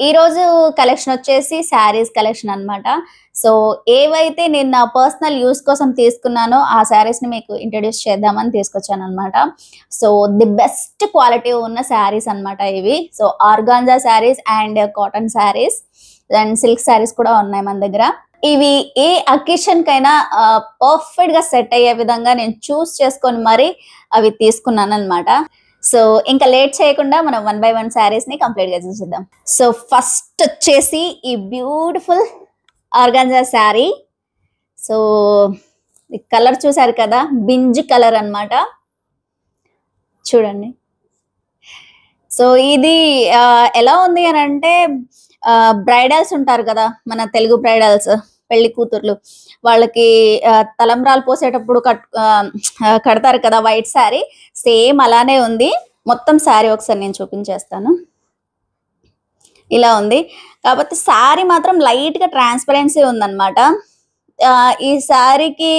ఈ రోజు కలెక్షన్ వచ్చేసి శారీస్ కలెక్షన్ అన్నమాట. సో ఏవైతే నేను నా పర్సనల్ యూస్ కోసం తీసుకున్నానో ఆ శారీస్ ని మీకు ఇంట్రడ్యూస్ చేద్దామని తీసుకొచ్చాను అన్నమాట. సో ది బెస్ట్ క్వాలిటీ ఉన్న శారీస్ అన్నమాట ఇవి. So organza saris and cotton saris and silk saris కూడా ఉన్నాయి మన దగ్గర. ఇవి ఏ అకేషన్ కైనా పర్ఫెక్ట్ గా సెట్ అయ్యే విధంగా నేను చూస్ చేసుకొని మరి అవి తీసుకున్నాను అన్నమాట. సో ఇంకా లేట్ చేయకుండా మనం 1 by 1 శారీస్ ని కంప్లీట్ గా చూసేద్దాం. సో ఫస్ట్ వచ్చేసి ఈ beautiful organza sari. So colour చూసారు కదా, బింజ్ కలర్ అన్నమాట. చూడండి. సో ఇది ఎలా ఉంది అని అంటే బ్రైడల్స్ ఉంటారు కదా, మన తెలుగు బ్రైడల్స్, పెళ్లి కూతుర్లు, వాళ్ళకి తలంబ్రాలు పోసేటప్పుడు కడతారు కదా వైట్ శారీ, సేమ్ అలానే ఉంది మొత్తం శారీ. ఒకసారి నేను చూపించేస్తాను. ఇలా ఉంది, కాకపోతే శారీ మాత్రం లైట్ గా ట్రాన్స్పరెన్సీ ఉందన్నమాట. ఈ శారీకి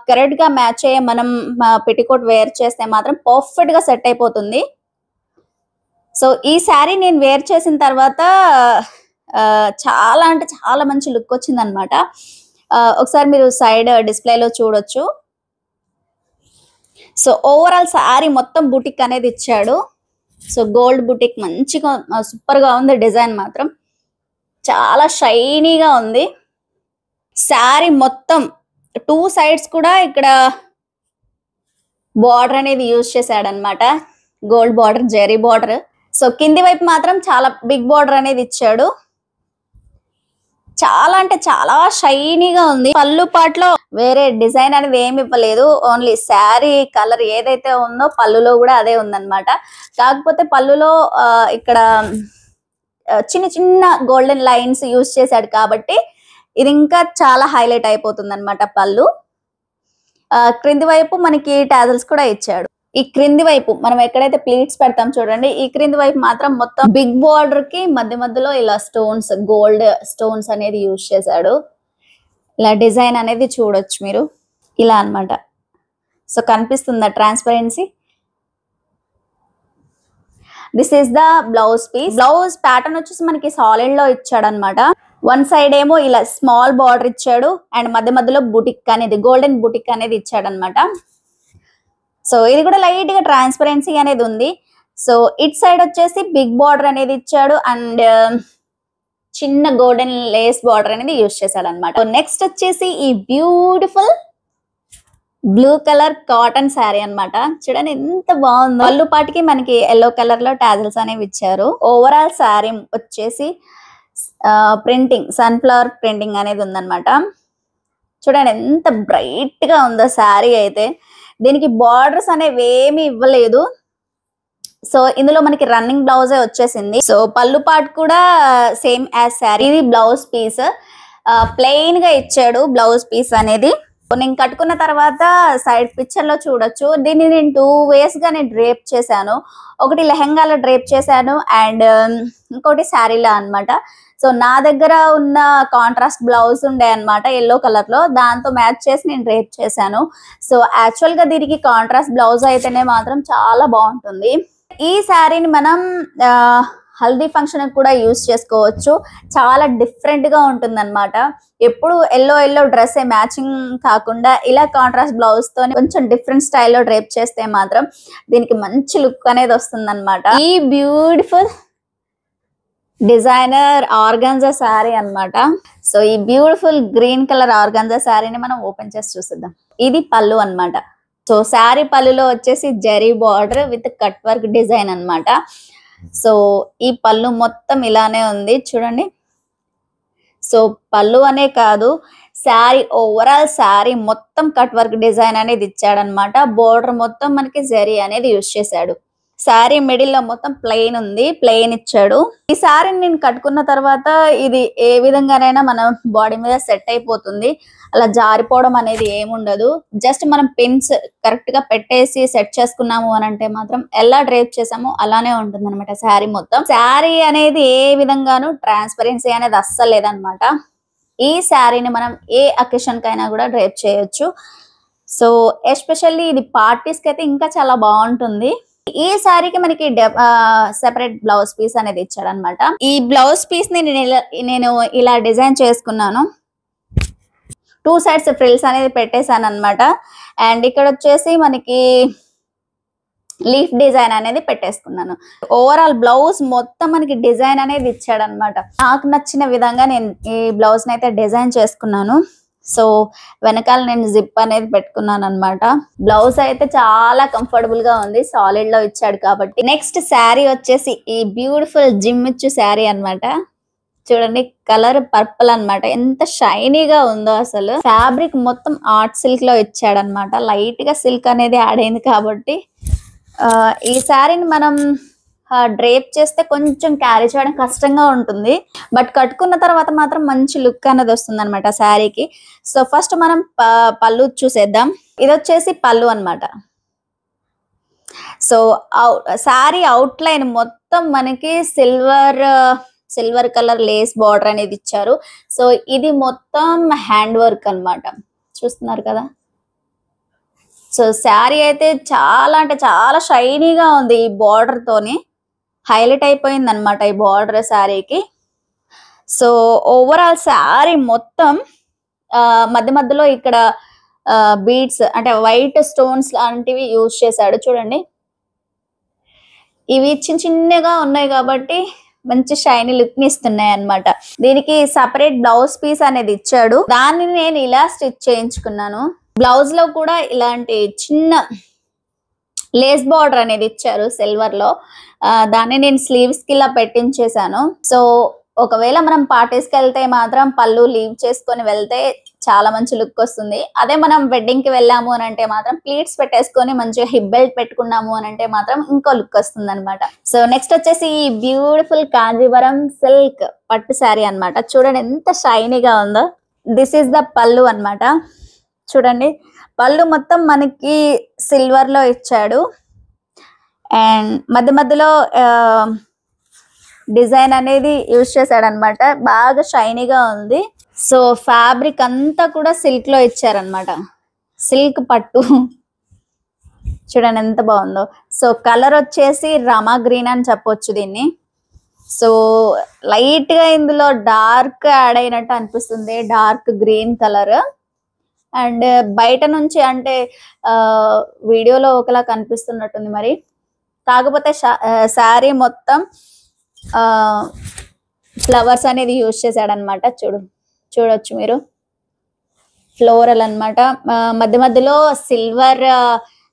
కరెక్ట్ గా మ్యాచ్ అయ్యే మనం పెట్టికోట్ వేర్ చేస్తే మాత్రం పర్ఫెక్ట్ గా సెట్ అయిపోతుంది. సో ఈ శారీ నేను వేర్ చేసిన తర్వాత చాలా అంటే చాలా మంచి లుక్ వచ్చింది అనమాట. ఒకసారి మీరు సైడ్ డిస్ప్లేలో చూడొచ్చు. సో ఓవరాల్ శారీ మొత్తం బుటిక్ అనేది ఇచ్చాడు. సో గోల్డ్ బుటిక్ మంచిగా సూపర్ గా ఉంది. డిజైన్ మాత్రం చాలా షైనీగా ఉంది. శారీ మొత్తం 2 సైడ్స్ కూడా ఇక్కడ బార్డర్ అనేది యూజ్ చేశాడు అనమాట. Gold border, zari border. So కింది వైపు మాత్రం చాలా బిగ్ బార్డర్ అనేది ఇచ్చాడు. చాలా అంటే చాలా షైనీగా ఉంది. పళ్ళు పాటలో వేరే డిజైన్ అనేది ఏమి ఇవ్వలేదు, ఓన్లీ శారీ కలర్ ఏదైతే ఉందో పళ్ళులో కూడా అదే ఉందన్నమాట. కాకపోతే పళ్ళులో ఇక్కడ చిన్న చిన్న గోల్డెన్ లైన్స్ యూజ్ చేశాడు కాబట్టి ఇది ఇంకా చాలా హైలైట్ అయిపోతుంది అనమాట పళ్ళు. క్రింది వైపు మనకి టాజల్స్ కూడా ఇచ్చాడు. ఈ క్రింది వైపు మనం ఎక్కడైతే ప్లీట్స్ పెడతాం చూడండి, ఈ క్రింది వైపు మాత్రం మొత్తం బిగ్ బార్డర్ కి మధ్య మధ్యలో ఇలా స్టోన్స్, గోల్డ్ స్టోన్స్ అనేది యూజ్ చేశాడు. ఇలా డిజైన్ అనేది చూడొచ్చు మీరు, ఇలా అన్నమాట. సో కనిపిస్తుందా transparency? This is the blouse piece. Blouse pattern వచ్చేసి మనకి సాలిడ్ లో ఇచ్చాడు అనమాట. వన్ సైడ్ ఏమో ఇలా స్మాల్ బార్డర్ ఇచ్చాడు అండ్ మధ్య మధ్యలో బుటిక్ అనేది, గోల్డెన్ బుటిక్ అనేది ఇచ్చాడు అనమాట. సో ఇది కూడా లైట్ గా ట్రాన్స్పరెన్సీ అనేది ఉంది. సో ఇట్ సైడ్ వచ్చేసి బిగ్ బార్డర్ అనేది ఇచ్చాడు అండ్ చిన్న గోల్డెన్ లేస్ బార్డర్ అనేది యూజ్ చేశాడు అనమాట. నెక్స్ట్ వచ్చేసి ఈ beautiful blue colour cotton sari అన్నమాట. చూడండి ఎంత బాగుందో. పళ్ళు పాటికి మనకి ఎల్లో కలర్ లో టాజల్స్ అనేవి ఇచ్చారు. ఓవరాల్ శారీ వచ్చేసి ప్రింటింగ్, సన్ఫ్లవర్ ప్రింటింగ్ అనేది ఉందన్నమాట. చూడండి ఎంత బ్రైట్ గా ఉందో శారీ అయితే. దీనికి బార్డర్స్ అనేవి ఏమి ఇవ్వలేదు. సో ఇందులో మనకి రన్నింగ్ బ్లౌజే వచ్చేసింది. సో పళ్ళు పాటు కూడా సేమ్ యాజ్ శారీ. ఇది బ్లౌజ్ పీస్ ప్లెయిన్ గా ఇచ్చాడు బ్లౌజ్ పీస్ అనేది. నేను కట్టుకున్న తర్వాత సైడ్ పిక్చర్ లో చూడొచ్చు. దీన్ని నేను 2 వేస్ గా నేను డ్రేప్ చేశాను. ఒకటి లెహంగాలో డ్రేప్ చేశాను అండ్ ఇంకోటి శారీలా అన్నమాట. సో నా దగ్గర ఉన్న కాంట్రాస్ట్ బ్లౌజ్ ఉండే అనమాట ఎల్లో కలర్ లో, దాంతో మ్యాచ్ చేసి నేను డ్రేప్ చేశాను. సో యాక్చువల్ గా దీనికి కాంట్రాస్ట్ బ్లౌజ్ అయితేనే మాత్రం చాలా బాగుంటుంది. ఈ శారీని మనం హల్దీ ఫంక్షన్ కూడా యూజ్ చేసుకోవచ్చు. చాలా డిఫరెంట్ గా ఉంటుంది అనమాట. ఎప్పుడు ఎల్లో డ్రెస్ మ్యాచింగ్ కాకుండా ఇలా కాంట్రాస్ట్ బ్లౌజ్ తో కొంచెం డిఫరెంట్ స్టైల్లో డ్రేప్ చేస్తే మాత్రం దీనికి మంచి లుక్ అనేది వస్తుంది అనమాట. ఈ బ్యూటిఫుల్ డిజైనర్ ఆర్గాంజా శారీ అన్నమాట. సో ఈ బ్యూటిఫుల్ గ్రీన్ కలర్ ఆర్గాంజా శారీని మనం ఓపెన్ చేసి చూసిద్దాం. ఇది పళ్ళు అన్నమాట. సో శారీ పళ్ళులో వచ్చేసి zari border with cut work design అన్నమాట. సో ఈ పళ్ళు మొత్తం ఇలానే ఉంది చూడండి. సో పళ్ళు అనే కాదు, శారీ ఓవరాల్ శారీ మొత్తం కట్ వర్క్ డిజైన్ అనేది ఇచ్చాడనమాట. బోర్డర్ మొత్తం మనకి జరీ అనేది యూజ్ చేశాడు. శారీ మిడిల్ లో మొత్తం ప్లెయిన్ ఉంది, ప్లెయిన్ ఇచ్చాడు. ఈ శారీని నేను కట్టుకున్న తర్వాత ఇది ఏ విధంగానైనా మన బాడీ మీద సెట్ అయిపోతుంది. అలా జారిపోవడం అనేది ఏముండదు. జస్ట్ మనం పిన్స్ కరెక్ట్ గా పెట్టేసి సెట్ చేసుకున్నాము అని అంటే మాత్రం ఎలా డ్రేప్ చేసామో అలానే ఉంటుంది అనమాట శారీ మొత్తం. శారీ అనేది ఏ విధంగానూ ట్రాన్స్పరెన్సీ అనేది అస్సలు లేదనమాట. ఈ శారీని మనం ఏ అకేషన్ కైనా కూడా డ్రేప్ చేయొచ్చు. సో ఎస్పెషల్లీ ఇది పార్టీస్ కి అయితే ఇంకా చాలా బాగుంటుంది. ఈ శారీకి మనకి సెపరేట్ బ్లౌజ్ పీస్ అనేది ఇచ్చాడు అనమాట. ఈ బ్లౌజ్ పీస్ ని నేను ఇలా డిజైన్ చేసుకున్నాను. 2 సైడ్స్ ఫ్రిల్స్ అనేది పెట్టేశాను అనమాట. అండ్ ఇక్కడ వచ్చేసి మనకి లీఫ్ డిజైన్ అనేది పెట్టేసుకున్నాను. ఓవరాల్ బ్లౌజ్ మొత్తం మనకి డిజైన్ అనేది ఇచ్చాడు అనమాట. నాకు నచ్చిన విధంగా నేను ఈ బ్లౌజ్ ని అయితే డిజైన్ చేసుకున్నాను. సో వెనకాల నేను జిప్ అనేది పెట్టుకున్నాను అనమాట. బ్లౌజ్ అయితే చాలా కంఫర్టబుల్ గా ఉంది, సాలిడ్ లో ఇచ్చాడు కాబట్టి. నెక్స్ట్ శారీ వచ్చేసి ఈ బ్యూటిఫుల్ జిమ్మిచ్చు శారీ అనమాట. చూడండి, కలర్ పర్పుల్ అన్నమాట. ఎంత షైనీగా ఉందో అసలు. ఫ్యాబ్రిక్ మొత్తం ఆర్ట్ సిల్క్ లో ఇచ్చాడు అనమాట. లైట్ గా సిల్క్ అనేది యాడ్ అయింది కాబట్టి ఈ శారీని మనం డ్రేప్ చేస్తే కొంచెం క్యారీ చేయడం కష్టంగా ఉంటుంది. బట్ కట్టుకున్న తర్వాత మాత్రం మంచి లుక్ అనేది వస్తుంది అనమాట శారీకి. సో ఫస్ట్ మనం పళ్ళు చూసేద్దాం. ఇది వచ్చేసి పళ్ళు అనమాట. సో శారీ అవుట్ లైన్ మొత్తం మనకి సిల్వర్ కలర్ లేస్ బార్డర్ అనేది ఇచ్చారు. సో ఇది మొత్తం హ్యాండ్ వర్క్ అన్నమాట. చూస్తున్నారు కదా. సో శారీ అయితే చాలా అంటే చాలా షైనీగా ఉంది. ఈ బార్డర్ తోని హైలైట్ అయిపోయింది అనమాట ఈ బార్డర్ శారీకి. సో ఓవరాల్ శారీ మొత్తం మధ్య మధ్యలో ఇక్కడ బీడ్స్ అంటే వైట్ స్టోన్స్ లాంటివి యూజ్ చేశాడు. చూడండి, ఇవి చిన్న చిన్నగా ఉన్నాయి కాబట్టి మంచి షైనీ లుక్ ని ఇస్తున్నాయి అనమాట. దీనికి సపరేట్ బ్లౌజ్ పీస్ అనేది ఇచ్చాడు. దాన్ని నేను ఇలా స్టిచ్ చేయించుకున్నాను. బ్లౌజ్ లో కూడా ఇలాంటి చిన్న లేస్ బార్డర్ అనేది ఇచ్చారు సిల్వర్ లో. దాన్ని నేను స్లీవ్స్ కి ఇలా పెట్టించేసాను. సో ఒకవేళ మనం పార్టీస్కి వెళ్తే మాత్రం పళ్ళు లీవ్ చేసుకొని వెళ్తే చాలా మంచి లుక్ వస్తుంది. అదే మనం వెడ్డింగ్ కి వెళ్ళాము అని అంటే మాత్రం ప్లీట్స్ పెట్టేసుకొని మంచిగా హిప్ బెల్ట్ పెట్టుకున్నాము అని అంటే మాత్రం ఇంకో లుక్ వస్తుంది అనమాట. సో నెక్స్ట్ వచ్చేసి ఈ బ్యూటిఫుల్ కాంజీవరం సిల్క్ పట్టు శారీ అనమాట. చూడండి ఎంత షైనీగా ఉందో. దిస్ ఈస్ ద పళ్ళు అనమాట. చూడండి, పళ్ళు మొత్తం మనకి సిల్వర్ లో ఇచ్చాడు. అండ్ మధ్య మధ్యలో డిజైన్ అనేది యూజ్ చేశాడు అనమాట. బాగా షైనీగా ఉంది. సో ఫ్యాబ్రిక్ అంతా కూడా సిల్క్ లో ఇచ్చారనమాట. సిల్క్ పట్టు చూడండి ఎంత బాగుందో. సో కలర్ వచ్చేసి రమా గ్రీన్ అని చెప్పొచ్చు దీన్ని. సో లైట్ గా ఇందులో డార్క్ యాడ్ అయినట్టు అనిపిస్తుంది, డార్క్ గ్రీన్ కలర్. అండ్ బయట నుంచి అంటే వీడియోలో ఒకలా కనిపిస్తున్నట్టుంది మరి. కాకపోతే శారీ మొత్తం ఫ్లవర్స్ అనేది యూజ్ చేశాడనమాట. చూడొచ్చు మీరు, ఫ్లోరల్ అన్నమాట. మధ్య మధ్యలో సిల్వర్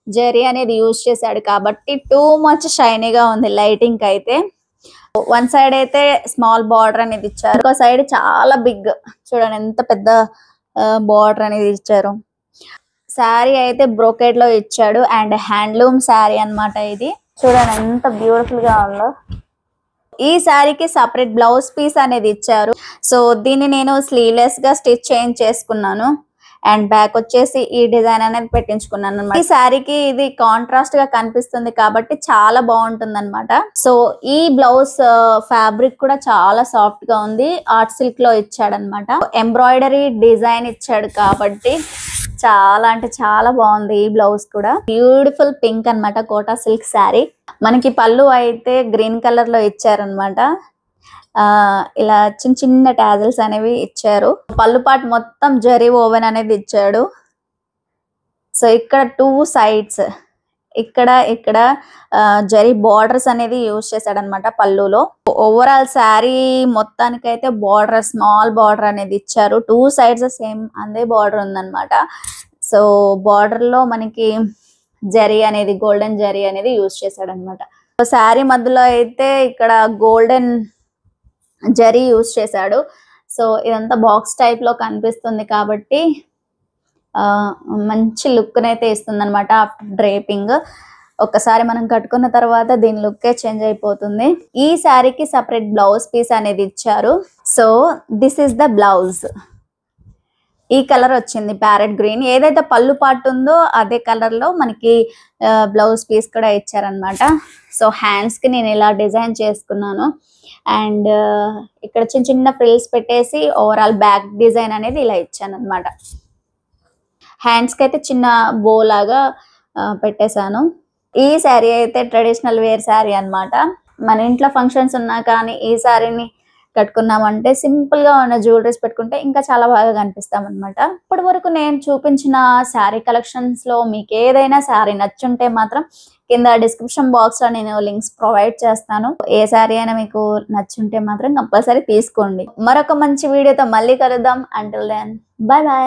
జరీ అనేది యూజ్ చేశాడు కాబట్టి టూ మచ్ షైనీగా ఉంది లైటింగ్ అయితే. వన్ సైడ్ అయితే స్మాల్ బార్డర్ అనేది ఇచ్చారు, ఒక సైడ్ చాలా బిగ్. చూడండి ఎంత పెద్ద బార్డర్ అనేది ఇచ్చారు. శారీ అయితే బ్రోకెడ్ లో ఇచ్చాడు అండ్ హ్యాండ్లూమ్ శారీ అన్నమాట ఇది. చూడండి ఎంత బ్యూటిఫుల్ గా ఉందో. ఈ శారీకి సపరేట్ బ్లౌజ్ పీస్ అనేది ఇచ్చారు. సో దీన్ని నేను స్లీవ్లెస్ గా స్టిచ్ చేసుకున్నాను. అండ్ బ్యాక్ వచ్చేసి ఈ డిజైన్ అనేది పెట్టించుకున్నాను అనమాట. ఈ శారీకి ఇది కాంట్రాస్ట్ గా కనిపిస్తుంది కాబట్టి చాలా బాగుంటుంది అనమాట. సో ఈ బ్లౌజ్ ఫ్యాబ్రిక్ కూడా చాలా సాఫ్ట్ గా ఉంది, ఆర్ట్ సిల్క్ లో ఇచ్చాడు అనమాట. ఎంబ్రాయిడరీ డిజైన్ ఇచ్చాడు కాబట్టి చాలా అంటే చాలా బాగుంది. ఈ బ్లౌజ్ కూడా బ్యూటిఫుల్ పింక్ అన్నమాట, కోటా సిల్క్ శారీ. మనకి పళ్ళు అయితే గ్రీన్ కలర్ లో ఇచ్చారనమాట. ఇలా చిన్న చిన్న టాజల్స్ అనేవి ఇచ్చారు. పళ్ళు పాటు మొత్తం జరీ ఓవెన్ అనేది ఇచ్చాడు. సో ఇక్కడ 2 సైడ్స్ ఇక్కడ జరీ బార్డర్స్ అనేది యూజ్ చేశాడు అనమాట పళ్ళులో. ఓవరాల్ శారీ మొత్తానికి అయితే బార్డర్ స్మాల్ బార్డర్ అనేది ఇచ్చారు. 2 సైడ్స్ సేమ్ అదే బార్డర్ ఉందన్నమాట. సో బార్డర్ లో మనకి జరీ అనేది గోల్డెన్ జరీ అనేది యూజ్ చేశాడు అనమాట. శారీ మధ్యలో అయితే ఇక్కడ గోల్డెన్ జరీ యూజ్ చేశాడు. సో ఇదంతా బాక్స్ టైప్ లో కనిపిస్తుంది కాబట్టి మంచి లుక్ అయితే ఇస్తుంది అనమాట. ఆఫ్టర్ డ్రేపింగ్ ఒక్కసారి మనం కట్టుకున్న తర్వాత దీని లుక్కే చేంజ్ అయిపోతుంది. ఈ శారీకి సపరేట్ బ్లౌజ్ పీస్ అనేది ఇచ్చారు. So this is the blouse. ఈ కలర్ వచ్చింది ప్యారెట్ గ్రీన్. ఏదైతే పళ్ళు పాటు ఉందో అదే కలర్ లో మనకి బ్లౌజ్ పీస్ కూడా ఇచ్చారనమాట. సో హ్యాండ్స్ కి నేను ఇలా డిజైన్ చేసుకున్నాను. అండ్ ఇక్కడ చిన్న చిన్న ఫ్రిల్స్ పెట్టేసి ఓవరాల్ బ్యాక్ డిజైన్ అనేది ఇలా ఇచ్చాను అనమాట. హ్యాండ్స్ కి అయితే చిన్న బో లాగా పెట్టేశాను. ఈ శారీ అయితే ట్రెడిషనల్ వేర్ శారీ అన్నమాట. మన ఇంట్లో ఫంక్షన్స్ ఉన్నా కానీ ఈ శారీని కట్టుకున్నామంటే సింపుల్ గా ఉన్న జ్యువెలరీస్ పెట్టుకుంటే ఇంకా చాలా బాగా కనిపిస్తాం అన్నమాట. ఇప్పటి వరకు నేను చూపించిన శారీ కలెక్షన్స్ లో మీకు ఏదైనా శారీ నచ్చుంటే మాత్రం కింద డిస్క్రిప్షన్ బాక్స్ లో నేను లింక్స్ ప్రొవైడ్ చేస్తాను. ఏ శారీ అయినా మీకు నచ్చుంటే మాత్రం కంపల్సరీ తీసుకోండి. మరొక మంచి వీడియోతో మళ్ళీ కలుద్దాం. Until then bye by.